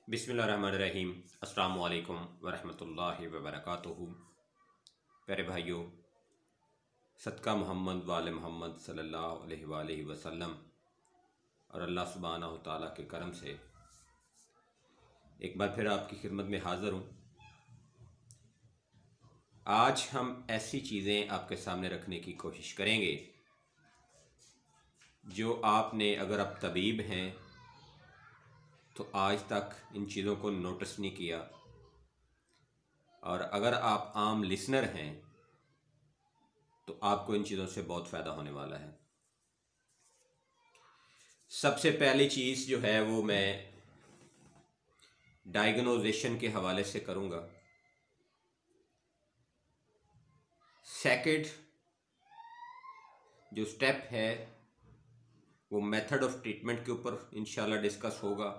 बिस्मिल्लाहिर्रहमानिर्रहीम। अस्सलामु अलैकुम वरहमतुल्लाहि वबरकातुहू। प्यारे भाइयों, सदका मोहम्मद वाले मोहम्मद सल्लल्लाहु अलैहि वसल्लम और अल्लाह सुब्हानहू तआला के करम से एक बार फिर आपकी खिदमत में हाज़िर हूँ। आज हम ऐसी चीज़ें आपके सामने रखने की कोशिश करेंगे जो आपने, अगर आप तबीब हैं तो आज तक इन चीज़ों को नोटिस नहीं किया, और अगर आप आम लिसनर हैं तो आपको इन चीज़ों से बहुत फ़ायदा होने वाला है। सबसे पहली चीज़ जो है वो मैं डायग्नोजेशन के हवाले से करूँगा। सेकंड जो स्टेप है वो मेथड ऑफ ट्रीटमेंट के ऊपर इंशाल्लाह डिस्कस होगा,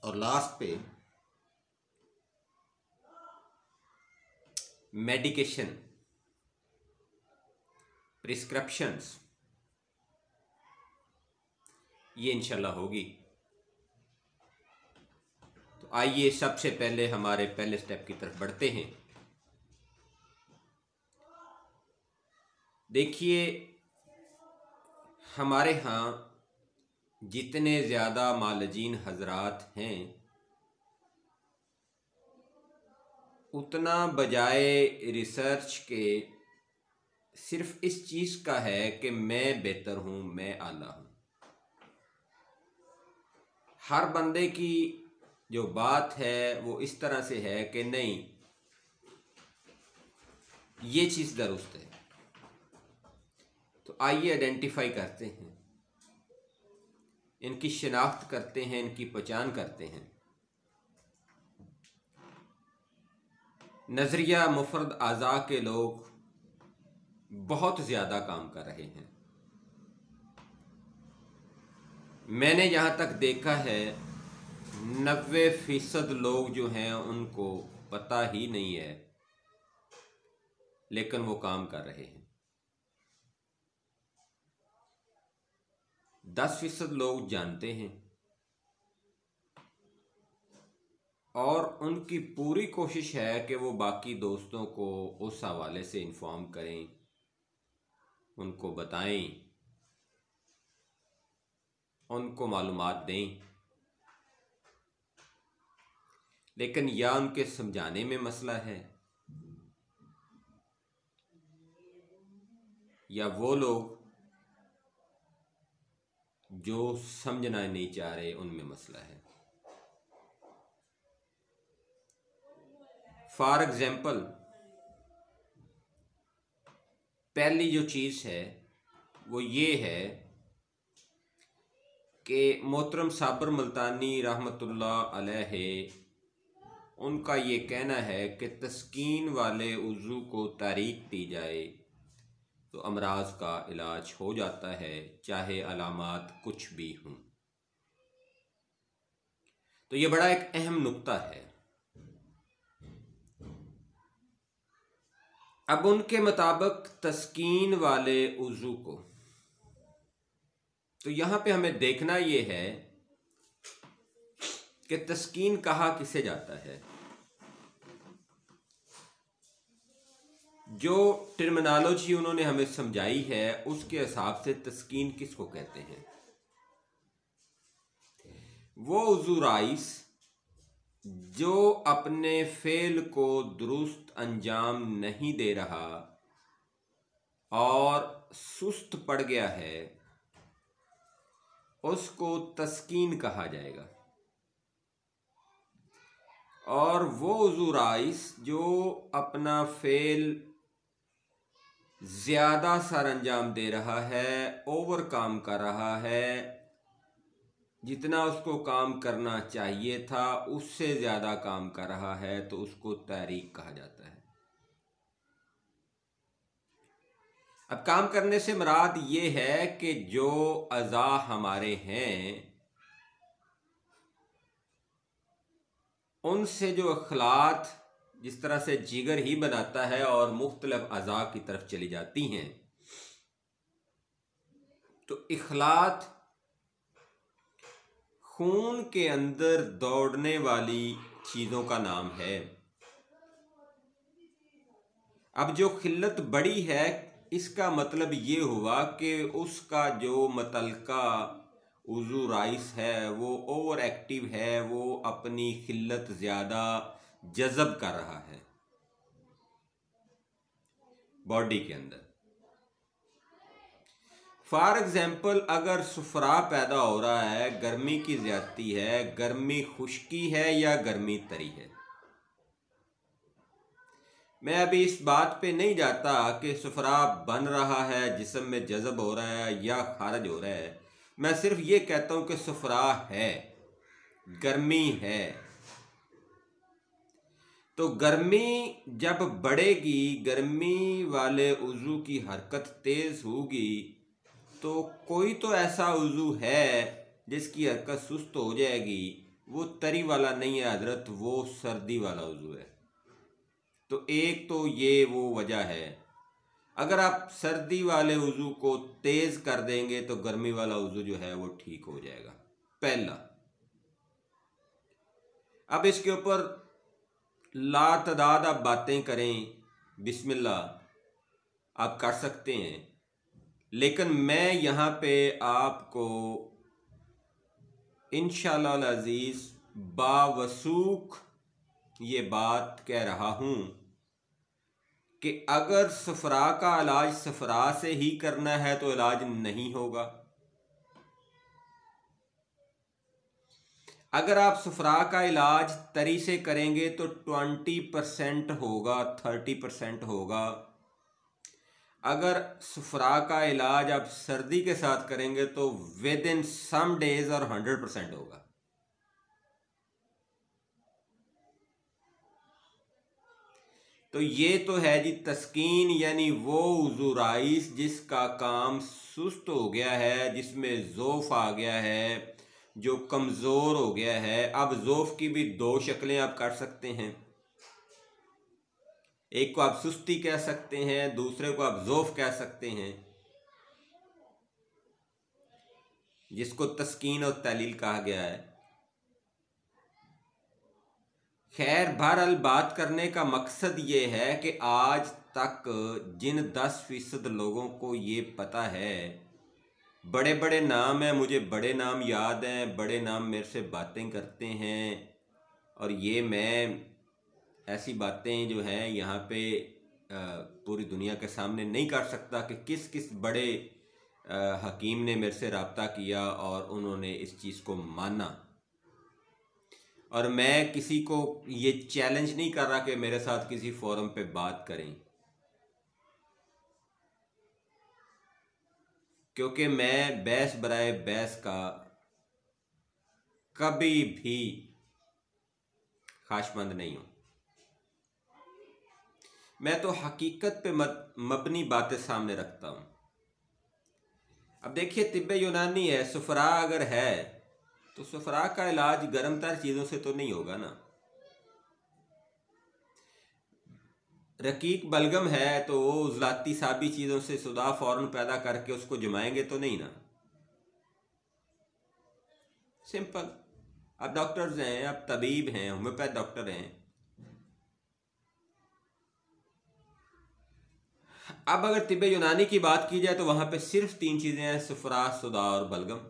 और लास्ट पे मेडिकेशन, प्रिस्क्रिप्शंस, ये इंशाल्लाह होगी। तो आइए सबसे पहले हमारे पहले स्टेप की तरफ बढ़ते हैं। देखिए, हमारे यहाँ जितने ज़्यादा मालजीन हजरात हैं उतना बजाय रिसर्च के सिर्फ इस चीज़ का है कि मैं बेहतर हूँ, मैं आला हूँ। हर बंदे की जो बात है वो इस तरह से है कि नहीं, ये चीज़ दुरुस्त है। तो आइए आइडेंटिफाई करते हैं, इनकी शिनाख्त करते हैं, इनकी पहचान करते हैं। नज़रिया मुफरद आज़ा के लोग बहुत ज़्यादा काम कर रहे हैं। मैंने जहाँ तक देखा है 90% लोग जो हैं उनको पता ही नहीं है, लेकिन वो काम कर रहे हैं। 10% लोग जानते हैं और उनकी पूरी कोशिश है कि वो बाकी दोस्तों को उस हवाले से इन्फॉर्म करें, उनको बताएं, उनको मालूमात दें, लेकिन या उनके समझाने में मसला है या वो लोग जो समझना नहीं चाह रहे उनमें मसला है। फॉर एग्जाम्पल, पहली जो चीज़ है वो ये है कि मोहतरम साबर मुल्तानी रहमतुल्लाह अलैहि, उनका ये कहना है कि तस्कीन वाले उज़ू को तारीख दी जाए तो अमराज का इलाज हो जाता है, चाहे अलामात कुछ भी हों। तो ये बड़ा एक अहम नुक्ता है। अब उनके मुताबिक तस्कीन वाले उज़ू को, तो यहाँ पे हमें देखना ये है कि तस्कीन कहा किसे जाता है। जो टर्मिनोलॉजी उन्होंने हमें समझाई है उसके हिसाब से तस्कीन किसको कहते हैं? वो उज़ू राइस जो अपने फेल को दुरुस्त अंजाम नहीं दे रहा और सुस्त पड़ गया है, उसको तस्कीन कहा जाएगा। और वो उज़ू राइस जो अपना फेल ज़्यादा सर अंजाम दे रहा है, ओवर काम कर रहा है, जितना उसको काम करना चाहिए था उससे ज़्यादा काम कर रहा है, तो उसको तारीख कहा जाता है। अब काम करने से मुराद ये है कि जो अज़ा हमारे हैं उनसे जो अखलात, जिस तरह से जिगर ही बनाता है और मुख्तलिफ अज़ा की तरफ चली जाती हैं, तो इखलात खून के अंदर दौड़ने वाली चीज़ों का नाम है। अब जो खिल्लत बड़ी है इसका मतलब ये हुआ कि उसका जो मतलका उज़ू राइस है वो ओवर एक्टिव है, वो अपनी खिल्लत ज़्यादा जज़ब कर रहा है बॉडी के अंदर। फॉर एग्जाम्पल अगर सुफरा पैदा हो रहा है, गर्मी की ज़्यादती है, गर्मी खुश्की है या गर्मी तरी है, मैं अभी इस बात पे नहीं जाता कि सुफरा बन रहा है, जिस्म में जज़ब हो रहा है या खारिज हो रहा है। मैं सिर्फ ये कहता हूँ कि सुफरा है, गर्मी है। तो गर्मी जब बढ़ेगी, गर्मी वाले उज़ू की हरकत तेज़ होगी, तो कोई तो ऐसा उज़ू है जिसकी हरकत सुस्त हो जाएगी। वो तरी वाला नहीं है हजरत, वो सर्दी वाला उज़ू है। तो एक तो ये वो वजह है। अगर आप सर्दी वाले उज़ू को तेज़ कर देंगे तो गर्मी वाला उज़ू जो है वो ठीक हो जाएगा, पहला। अब इसके ऊपर लातदाद आप बातें करें, बिस्मिल्लाह आप कर सकते हैं, लेकिन मैं यहाँ पे आपको इंशाअल्लाह अज़ीज़ बावसूख ये बात कह रहा हूँ कि अगर सफरा का इलाज सफरा से ही करना है तो इलाज नहीं होगा। अगर आप सफरा का इलाज तरी से करेंगे तो 20% होगा, 30% होगा। अगर सफरा का इलाज आप सर्दी के साथ करेंगे तो विद इन सम डेज और 100% होगा। तो ये तो है जी तस्कीन, यानी वो उज़ू राइस जिसका काम सुस्त हो गया है, जिसमें ज़ोफ़ आ गया है, जो कमज़ोर हो गया है। अब ज़ोफ़ की भी दो शक्लें आप कर सकते हैं, एक को आप सुस्ती कह सकते हैं, दूसरे को आप ज़ोफ़ कह सकते हैं, जिसको तस्कीन और तलील कहा गया है। खैर, बहरहाल बात करने का मकसद ये है कि आज तक जिन 10% लोगों को ये पता है, बड़े बड़े नाम हैं, मुझे बड़े नाम याद हैं, बड़े नाम मेरे से बातें करते हैं, और ये मैं ऐसी बातें जो हैं यहाँ पे पूरी दुनिया के सामने नहीं कर सकता कि किस किस बड़े हकीम ने मेरे से रब्ता किया और उन्होंने इस चीज़ को माना। और मैं किसी को ये चैलेंज नहीं कर रहा कि मेरे साथ किसी फोरम पे बात करें, क्योंकि मैं बहस बराए बहस का कभी भी ख्वाहिशमंद नहीं हूं। मैं तो हकीकत पे मबनी बातें सामने रखता हूं। अब देखिए, तिब्बे यूनानी है, सुफरा अगर है तो सुफरा का इलाज गर्मतर चीज़ों से तो नहीं होगा ना। रकीक बलगम है तो वो उजलाती साबी चीज़ों से सुदा फौरन पैदा करके उसको जमाएंगे तो नहीं ना। सिंपल। अब डॉक्टर्स हैं, अब तबीब हैं, होम्योपैथ डॉक्टर हैं। अब अगर तिब्बे यूनानी की बात की जाए तो वहां पे सिर्फ 3 चीज़ें हैं, सुफरा, सुदा और बलगम।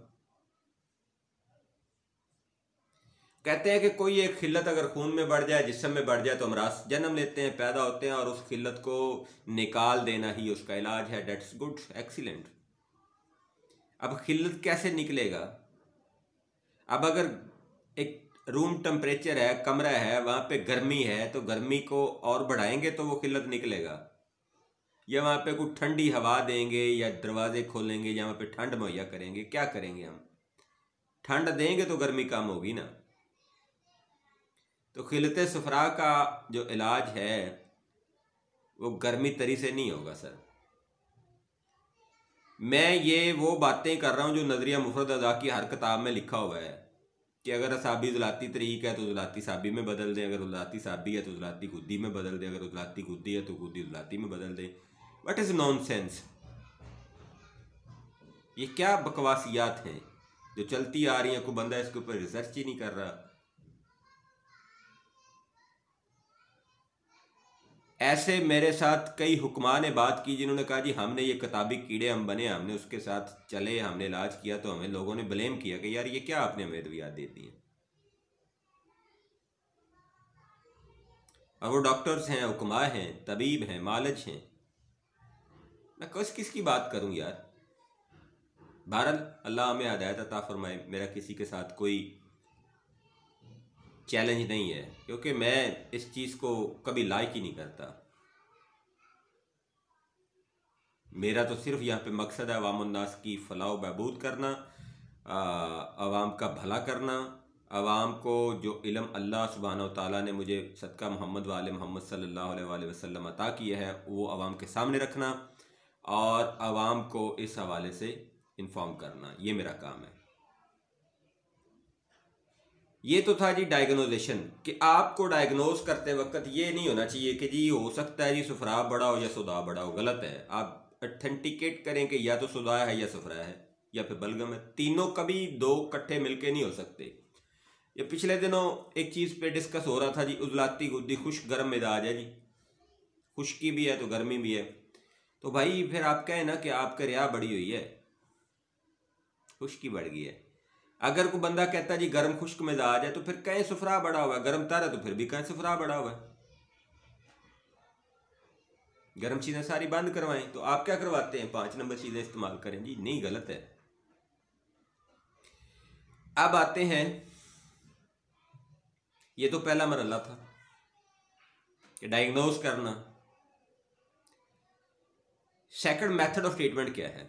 कहते हैं कि कोई एक खिल्लत अगर खून में बढ़ जाए, जिस्म में बढ़ जाए, तो अमराज जन्म लेते हैं, पैदा होते हैं, और उस खिल्लत को निकाल देना ही उसका इलाज है। That's good, excellent. अब खिल्लत कैसे निकलेगा? अब अगर एक रूम टेम्परेचर है, कमरा है, वहाँ पे गर्मी है, तो गर्मी को और बढ़ाएंगे तो वो खिल्लत निकलेगा, या वहाँ पे कुछ ठंडी हवा देंगे या दरवाजे खोलेंगे या वहाँ पे ठंड मुहैया करेंगे? क्या करेंगे हम? ठंड देंगे तो गर्मी कम होगी ना। तो खिलत सफरा का जो इलाज है वो गर्मी तरी से नहीं होगा सर। मैं ये वो बातें कर रहा हूँ जो नज़रिया मुफरद अदा की हर किताब में लिखा हुआ है कि अगर साबी ज़लाती तरीक है तो ज़लाती साबी में बदल दें, अगर ज़लाती साबी है तो ज़लाती गुद्दी में बदल दें, अगर ज़लाती गुद्दी है तो गुद्दी ज़लाती में बदल दें। What is nonsense? ये क्या बकवासियात हैं? जो चलती आ रही है, कोई बंदा इसके ऊपर रिसर्च ही नहीं कर रहा। ऐसे मेरे साथ कई हुक्मा ने बात की जिन्होंने कहा जी हमने ये किताबी कीड़े हम बने, हमने उसके साथ चले, हमने इलाज किया, तो हमें लोगों ने ब्लेम किया कि यार ये क्या आपने हमें अद्वियात दे दी है। और वो डॉक्टर्स हैं, हुक्मा हैं, तबीब हैं, मालिज हैं, मैं किसकी बात करूं यार। बहरहाल अल्लाह हमें हदायत अता फरमाए। मेरा किसी के साथ कोई चैलेंज नहीं है, क्योंकि मैं इस चीज़ को कभी लाइक ही नहीं करता। मेरा तो सिर्फ यहाँ पे मकसद है अवामुन्नास की फलाह व बहबूद करना, अवाम का भला करना, अवाम को जो इल्म अल्लाह सुब्हानहू तआला ने मुझे सदका मोहम्मद वाले मोहम्मद सल्लल्लाहु अलैहि वसल्लम अता किया है वो अवाम के सामने रखना और अवाम को इस हवाले से इन्फॉर्म करना, ये मेरा काम है। ये तो था जी डायग्नोजेशन, कि आपको डायग्नोज करते वक्त ये नहीं होना चाहिए कि जी हो सकता है जी सुफरा बड़ा हो या सुदा बड़ा हो। गलत है। आप अथेंटिकेट करें कि या तो सुदा है या सुफरा है या फिर बलगम है। तीनों कभी दो इकट्ठे मिलके नहीं हो सकते। ये पिछले दिनों एक चीज़ पे डिस्कस हो रहा था जी, उजलाती गुद्दी खुश्क गर्म मिजाज है जी, खुश्की भी है तो गर्मी भी है। तो भाई फिर आप कहें ना कि आपके रिया बढ़ी हुई है, खुश्की बढ़ गई है। अगर कोई बंदा कहता है जी गर्म खुश्क मिजाज है तो फिर कहें सुफरा बढ़ा हुआ है, गर्म तर है तो फिर भी कहें सुफरा बढ़ा हुआ है। गर्म चीज़ें सारी बंद करवाएं। तो आप क्या करवाते हैं, 5 नंबर चीज़ें इस्तेमाल करें जी, नहीं, गलत है। अब आते हैं, ये तो पहला मरहला था कि डायग्नोज करना। सेकंड मेथड ऑफ ट्रीटमेंट क्या है।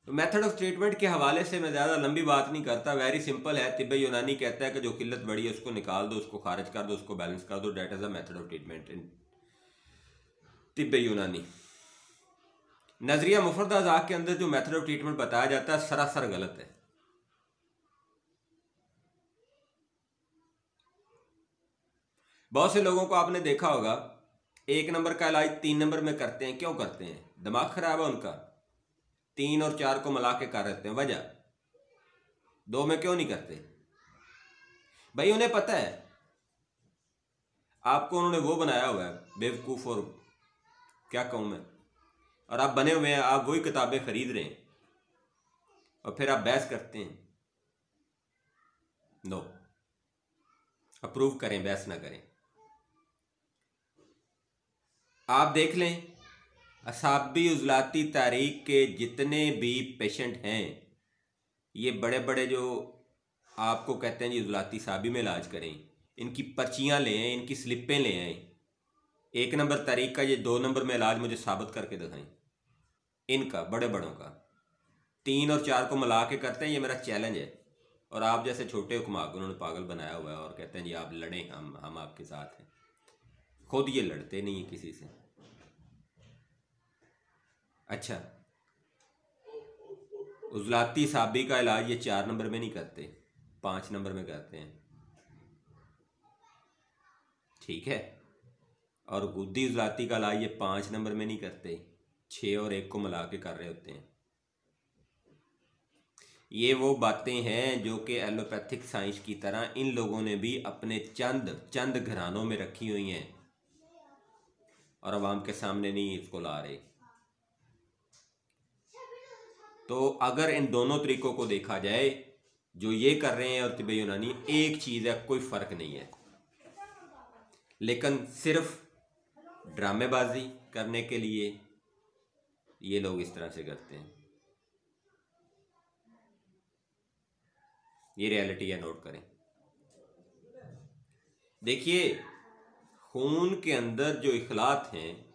तो मेथड ऑफ ट्रीटमेंट के हवाले से मैं ज़्यादा लंबी बात नहीं करता, वेरी सिंपल है। तिब्बे यूनानी कहता है कि जो किल्लत बड़ी है उसको निकाल दो, उसको खारिज कर दो, उसको बैलेंस कर दो। That is the method of treatment in Tibbe Unani. नजरिया मुफरद अज़ाक के अंदर जो मेथड ऑफ ट्रीटमेंट बताया जाता है सरासर गलत है। बहुत से लोगों को आपने देखा होगा 1 नंबर का इलाज 3 नंबर में करते हैं। क्यों करते हैं, दिमाग खराब है उनका। 3 और 4 को मिला के कर देते हैं। वजह 2 में क्यों नहीं करते भाई, उन्हें पता है आपको उन्होंने वो बनाया हुआ है बेवकूफ़, और क्या कहूँ मैं, और आप बने हुए हैं, आप वही किताबें खरीद रहे हैं और फिर आप बहस करते हैं। नो, अप्रूव करें, बहस ना करें। आप देख लें असाबी उजलाती तारीख के जितने भी पेशेंट हैं, ये बड़े बड़े जो आपको कहते हैं जी उजलाती साबी में इलाज करें, इनकी पर्चियाँ ले आएँ, इनकी स्लिपें ले आएँ। 1 नंबर तारीख का ये 2 नंबर में इलाज मुझे साबित करके दिखाएं, इनका बड़े बड़ों का। 3 और 4 को मिला के करते हैं, ये मेरा चैलेंज है। और आप जैसे छोटे हुक्मा को उन्होंने पागल बनाया हुआ है और कहते हैं जी आप लड़ें, हम आपके साथ हैं। खुद ये लड़ते नहीं है किसी से। अच्छा, उजलाती साबी का इलाज ये 4 नंबर में नहीं करते, 5 नंबर में करते हैं, ठीक है। और गुद्दी उजलाती का इलाज ये 5 नंबर में नहीं करते, 6 और 1 को मिला के कर रहे होते हैं। ये वो बातें हैं जो कि एलोपैथिक साइंस की तरह इन लोगों ने भी अपने चंद घरानों में रखी हुई हैं और आवाम के सामने नहीं इसको ला रहे। तो अगर इन दोनों तरीकों को देखा जाए, जो ये कर रहे हैं और तिब्बे यूनानी, एक चीज़ है, कोई फ़र्क नहीं है। लेकिन सिर्फ ड्रामेबाजी करने के लिए ये लोग इस तरह से करते हैं। ये रियलिटी है, नोट करें। देखिए, खून के अंदर जो इखलात हैं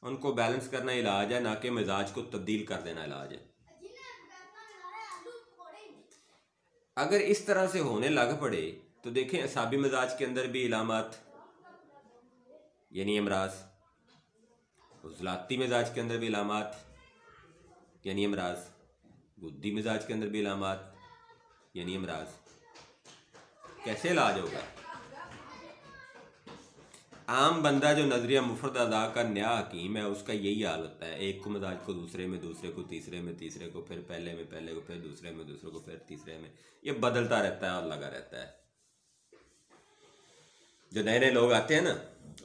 उनको बैलेंस करना इलाज है, ना कि मिजाज को तब्दील कर देना इलाज है। अगर इस तरह से होने लग पड़े तो देखें असाबी मिजाज के अंदर भी इलामात यानी अमराज, उजलाती मिजाज के अंदर भी इलामात यानी अमराज, गुद्दी मिजाज के अंदर भी इलामात यानी अमराज। कैसे इलाज होगा? आम बंदा जो नजरिया मुफरद अदा का नया हकीम है, उसका यही हाल होता है। एक को मिजाज को दूसरे में, दूसरे को तीसरे में, तीसरे को फिर पहले में, पहले को फिर दूसरे में, दूसरे को फिर तीसरे में, ये बदलता रहता है और लगा रहता है। जो नए नए लोग आते हैं ना,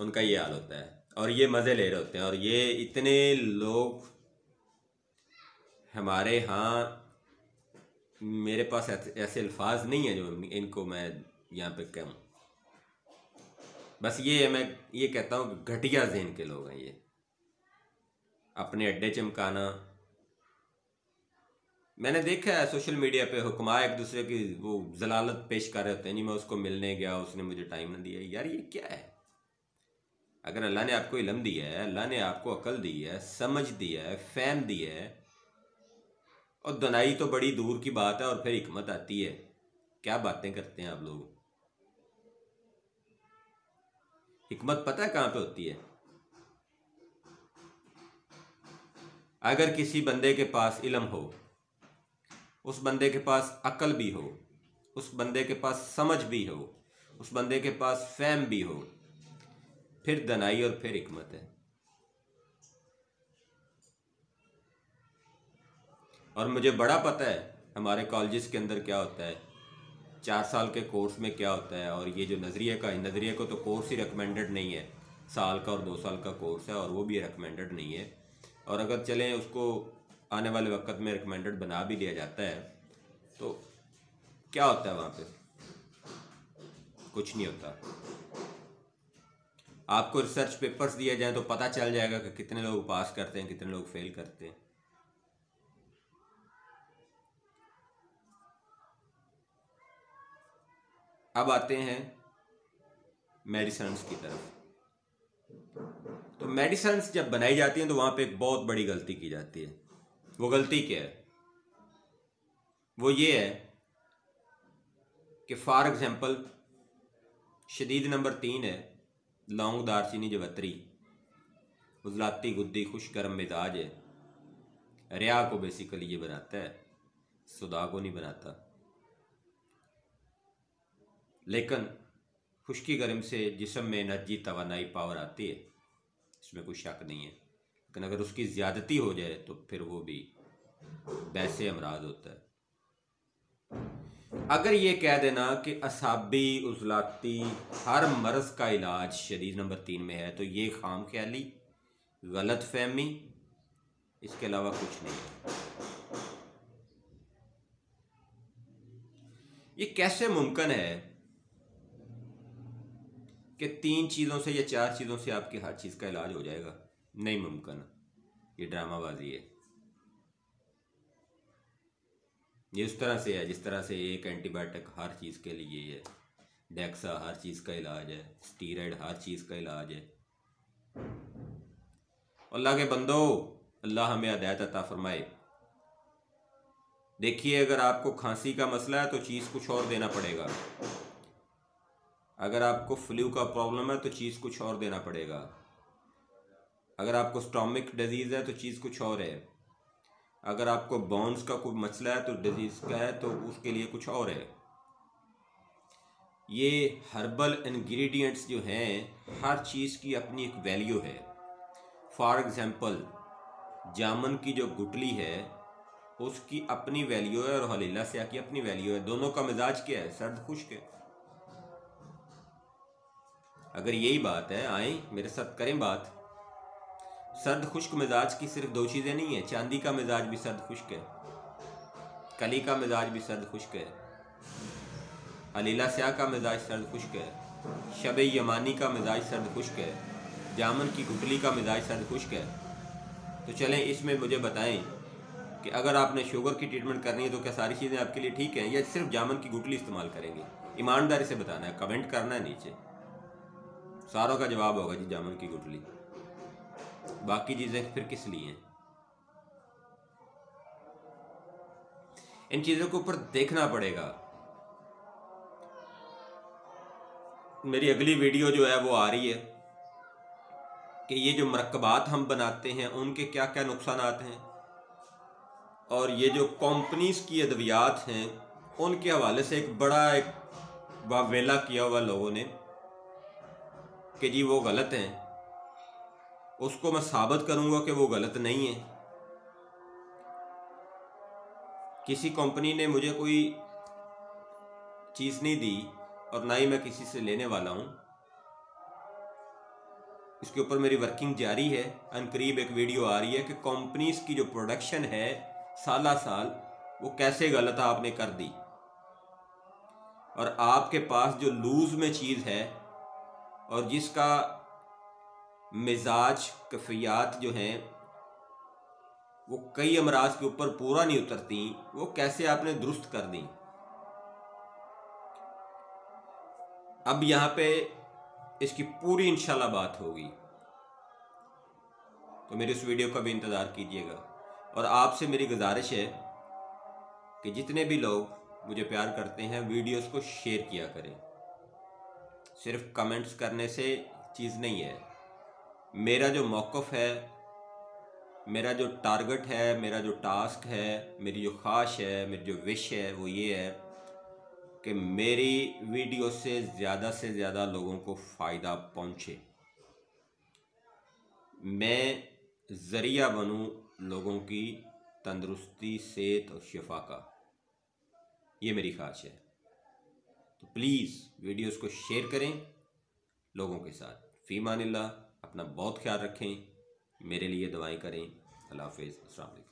उनका ये हाल होता है और ये मज़े ले रहे होते हैं। और ये इतने लोग हमारे यहाँ, मेरे पास ऐसे अल्फाज नहीं है जो इनको मैं यहाँ पे कहूँ। बस ये है, मैं ये कहता हूँ कि घटिया ज़हन के लोग हैं ये, अपने अड्डे चमकाना। मैंने देखा है सोशल मीडिया पे हुक्मा एक दूसरे की वो जलालत पेश कर रहे होते हैं, नहीं मैं उसको मिलने गया, उसने मुझे टाइम न दिया। यार ये क्या है? अगर अल्लाह ने आपको इल्म दिया है, अल्लाह ने आपको अकल दी है, समझ दिया है, फहम दी है, और दनाई तो बड़ी दूर की बात है, और फिर हिकमत आती है। क्या बातें करते हैं आप लोग? हिकमत पता है कहाँ पे होती है? अगर किसी बंदे के पास इल्म हो, उस बंदे के पास अकल भी हो, उस बंदे के पास समझ भी हो, उस बंदे के पास फहम भी हो, फिर दनाई और फिर हिकमत है। और मुझे बड़ा पता है हमारे कॉलेजेस के अंदर क्या होता है, 4 साल के कोर्स में क्या होता है। और ये जो नज़रिए को तो कोर्स ही रिकमेंडेड नहीं है, साल का और 2 साल का कोर्स है, और वो भी रिकमेंडेड नहीं है। और अगर चलें उसको आने वाले वक्त में रिकमेंडेड बना भी लिया जाता है, तो क्या होता है वहाँ पे? कुछ नहीं होता। आपको रिसर्च पेपर्स दिए जाएं तो पता चल जाएगा कि कितने लोग पास करते हैं, कितने लोग फेल करते हैं। अब आते हैं मेडिसिन्स की तरफ। तो मेडिसिन्स जब बनाई जाती हैं तो वहाँ पे एक बहुत बड़ी गलती की जाती है। वो गलती क्या है? वो ये है कि फॉर एग्जांपल शदीद नंबर 3 है, लौंग दारचीनी जवतरी, उजलाती गुद्दी, खुश गर्म मिजाज है। रिया को बेसिकली ये बनाता है, सुदा को नहीं बनाता। लेकिन खुश्की गर्म से जिस्म में एनर्जी, तवानाई, पावर आती है, इसमें कोई शक नहीं है। लेकिन अगर उसकी ज़्यादती हो जाए तो फिर वो भी वैसे अमराज होता है। अगर ये कह देना कि असाबी, उजलाती, हर मर्ज़ का इलाज शदीद नंबर 3 में है, तो ये खाम ख्याली, गलत फहमी, इसके अलावा कुछ नहीं है। ये कैसे मुमकिन है कि 3 चीज़ों से या 4 चीज़ों से आपकी हर चीज़ का इलाज हो जाएगा? नहीं मुमकिन, ये ड्रामाबाजी है। ये उस तरह से है जिस तरह से एक एंटीबायोटिक हर चीज़ के लिए है, डेक्सा हर चीज़ का इलाज है, स्टीरॉयड हर चीज़ का इलाज है। अल्लाह के बंदो, अल्लाह हमें हिदायत अता फरमाए। देखिए, अगर आपको खांसी का मसला है तो चीज़ कुछ और देना पड़ेगा। अगर आपको फ्लू का प्रॉब्लम है तो चीज़ कुछ और देना पड़ेगा। अगर आपको स्टोमिक डिजीज़ है तो चीज़ कुछ और है। अगर आपको बोन्स का कोई मसला है तो डिजीज़ का है तो उसके लिए कुछ और है। ये हर्बल इंग्रेडिएंट्स जो हैं, हर चीज़ की अपनी एक वैल्यू है। फॉर एग्ज़ाम्पल जामुन की जो गुठली है उसकी अपनी वैल्यू है और हलीला स्याह की अपनी वैल्यू है। दोनों का मिजाज क्या है? सर्द खुश्क है। अगर यही बात है, आए मेरे साथ करें बात। सर्द खुश्क मिजाज की सिर्फ 2 चीज़ें नहीं है। चांदी का मिजाज भी सर्द खुश्क है, कली का मिजाज भी सर्द खुश्क है, हलीला स्याह का मिजाज सर्द खुश्क है, शब यमानी का मिजाज सर्द खुश्क है, जामुन की गुठली का मिजाज सर्द खुश्क है। तो चलें इसमें मुझे बताएं कि अगर आपने शुगर की ट्रीटमेंट करनी है तो क्या सारी चीज़ें आपके लिए ठीक हैं, या सिर्फ जामुन की गुठली इस्तेमाल करेंगे? ईमानदारी से बताना है, कमेंट करना है नीचे। सारों का जवाब होगा जी जामुन की गुठली, बाकी चीज़ें फिर किस लिए हैं? इन चीज़ों के ऊपर देखना पड़ेगा। मेरी अगली वीडियो जो है वो आ रही है कि ये जो मरकबात हम बनाते हैं उनके क्या क्या नुकसानात हैं, और ये जो कंपनीज की अद्वियात हैं उनके हवाले से एक बड़ा वावेला किया हुआ लोगों ने। कि जी वो गलत हैं, उसको मैं साबित करूंगा कि वो गलत नहीं है। किसी कंपनी ने मुझे कोई चीज़ नहीं दी और ना ही मैं किसी से लेने वाला हूँ, इसके ऊपर मेरी वर्किंग जारी है। अनकरीब एक वीडियो आ रही है कि कंपनीज की जो प्रोडक्शन है साला साल वो कैसे गलत आपने कर दी, और आपके पास जो लूज में चीज़ है और जिसका मिजाज कैफियत जो हैं वो कई अमराज के ऊपर पूरा नहीं उतरती, वो कैसे आपने दुरुस्त कर दी। अब यहाँ पे इसकी पूरी इंशाल्लाह बात होगी, तो मेरी उस वीडियो का भी इंतज़ार कीजिएगा। और आपसे मेरी गुजारिश है कि जितने भी लोग मुझे प्यार करते हैं वीडियोस को शेयर किया करें। सिर्फ कमेंट्स करने से चीज़ नहीं है। मेरा जो मौक़िफ़ है, मेरा जो टारगेट है, मेरा जो टास्क है, मेरी जो ख्वाहिश है, मेरी जो विश है वो ये है कि मेरी वीडियो से ज़्यादा लोगों को फ़ायदा पहुँचे, मैं ज़रिया बनूँ लोगों की तंदुरुस्ती, सेहत और शिफा का। ये मेरी ख्वाहिश है। तो प्लीज़ वीडियोस को शेयर करें लोगों के साथ। फ़ी मानिल्लाह, अपना बहुत ख्याल रखें, मेरे लिए दुआएं करें। अल्लाह हाफ़िज़, अस्सलाम वालेकुम।